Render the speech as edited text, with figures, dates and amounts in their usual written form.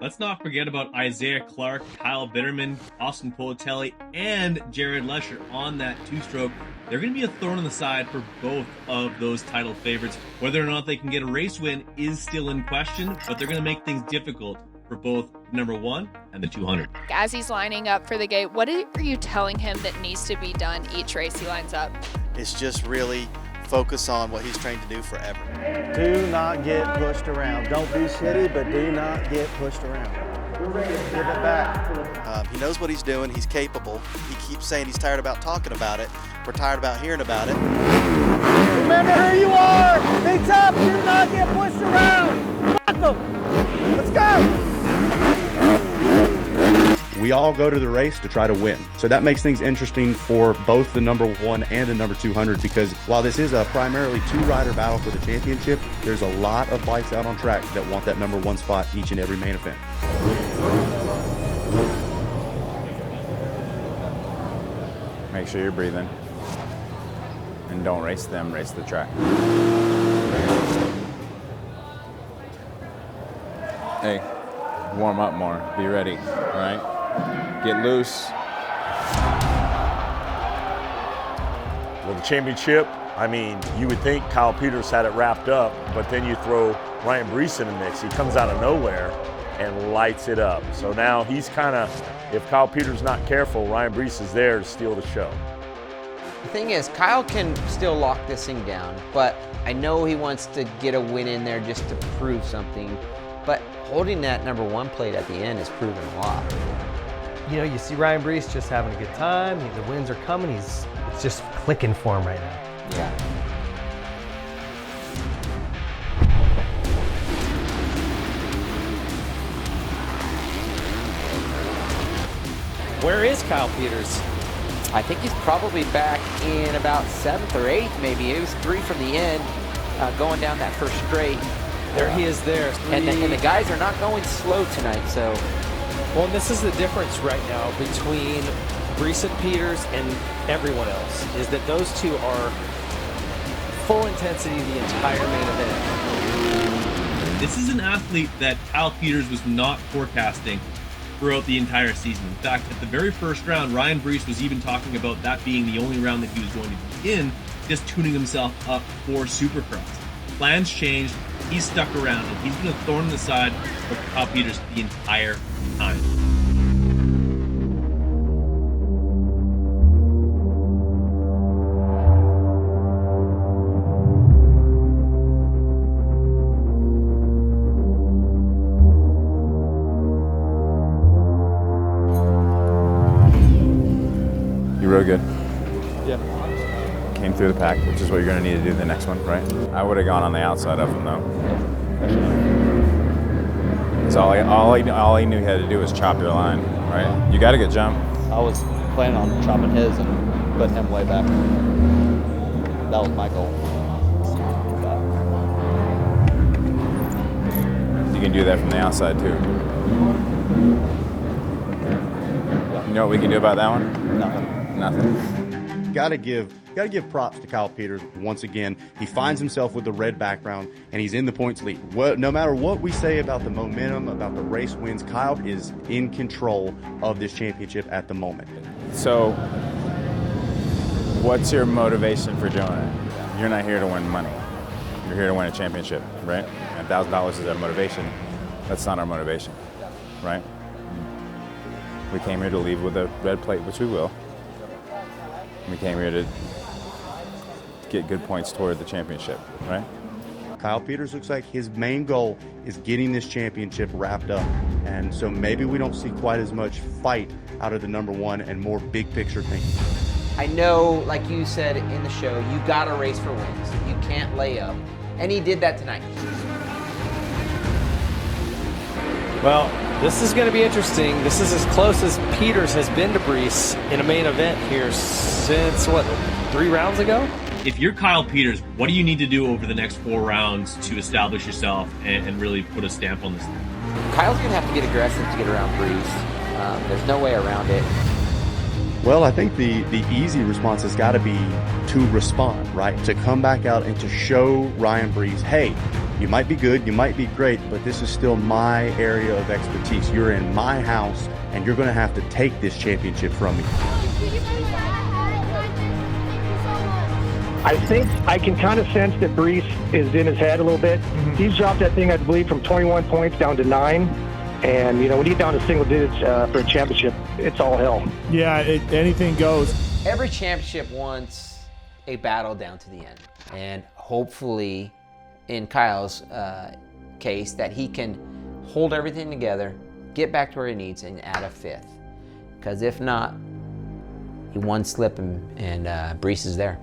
Let's not forget about Isaiah Clark, Kyle Bitterman, Austin Politelli, and Jared Lesher on that two-stroke. They're going to be a thorn in the side for both of those title favorites. Whether or not they can get a race win is still in question, but they're going to make things difficult for both number 1 and the 200. As he's lining up for the gate, what are you telling him that needs to be done each race he lines up? It's just really focus on what he's trained to do forever. Do not get pushed around. Don't be shitty, but do not get pushed around. Give it back. He knows what he's doing. He's capable. He keeps saying he's tired about talking about it. We're tired about hearing about it. Remember who you are. Be tough. Do not get pushed around. Fuck them. Let's go. We all go to the race to try to win. So that makes things interesting for both the number 1 and the number 200, because while this is a primarily two-rider battle for the championship, there's a lot of bikes out on track that want that number 1 spot each and every main event. Make sure you're breathing. And don't race them, race the track. Hey, warm up more. Be ready, all right? Get loose. Well, the championship, I mean, you would think Kyle Peters had it wrapped up, but then you throw Ryan Breece in the mix. He comes out of nowhere and lights it up. So now he's kind of, if Kyle Peters not careful, Ryan Breece is there to steal the show. The thing is, Kyle can still lock this thing down, but I know he wants to get a win in there just to prove something. But holding that number 1 plate at the end has proven a lot. You know, you see Ryan Breece just having a good time. The wins are coming. It's just clicking for him right now. Yeah. Where is Kyle Peters? I think he's probably back in about 7th or 8th, maybe. It was 3 from the end, going down that first straight. There he is there. And the guys are not going slow tonight, so. Well, this is the difference right now between Breece and Peters and everyone else, is that those two are full intensity the entire main event. This is an athlete that Kyle Peters was not forecasting throughout the entire season. In fact, at the very first round, Ryan Breece was even talking about that being the only round that he was going to be in, just tuning himself up for Supercross. Plans changed. He's stuck around, and he's been a thorn in the side of Kyle Peters the entire time. You rode good. Yeah. Came through the pack, which is what you're going to need to do the next one, right? I would have gone on the outside of him, though. So all he knew he had to do was chop your line, right? You got a good jump. I was planning on chopping his and putting him way back. That was my goal. You can do that from the outside, too. You know what we can do about that one? Nothing. Gotta give props to Kyle Peters once again. He finds himself with the red background, and he's in the points lead. No matter what we say about the momentum, about the race wins, Kyle is in control of this championship at the moment. So, what's your motivation for doing it? You're not here to win money. You're here to win a championship, right? And $1,000 is our motivation. That's not our motivation, right? We came here to leave with a red plate, which we will. We came here to get good points toward the championship, right? Kyle Peters looks like his main goal is getting this championship wrapped up. And so maybe we don't see quite as much fight out of the number 1 and more big picture thinking. I know, like you said in the show, you got to race for wins. You can't lay up. And he did that tonight. Well, this is going to be interesting. This is as close as Peters has been to Breece in a main event here since, 3 rounds ago? If you're Kyle Peters, what do you need to do over the next 4 rounds to establish yourself and really put a stamp on this thing? Kyle's going to have to get aggressive to get around Breece. There's no way around it. Well, I think the easy response has got to be to respond, right? To come back out and to show Ryan Breece, hey, You might be good, you might be great, but this is still my area of expertise. You're in my house, and you're going to have to take this championship from me. I think I can kind of sense that Breece is in his head a little bit. He's dropped that thing, I believe, from 21 points down to 9. And, you know, when you get down to single digits for a championship, it's all hell. Yeah, anything goes. Every championship wants a battle down to the end. And hopefully, in Kyle's case, that he can hold everything together, get back to where he needs, and add a 5th. Because if not, he one slip and Breece is there.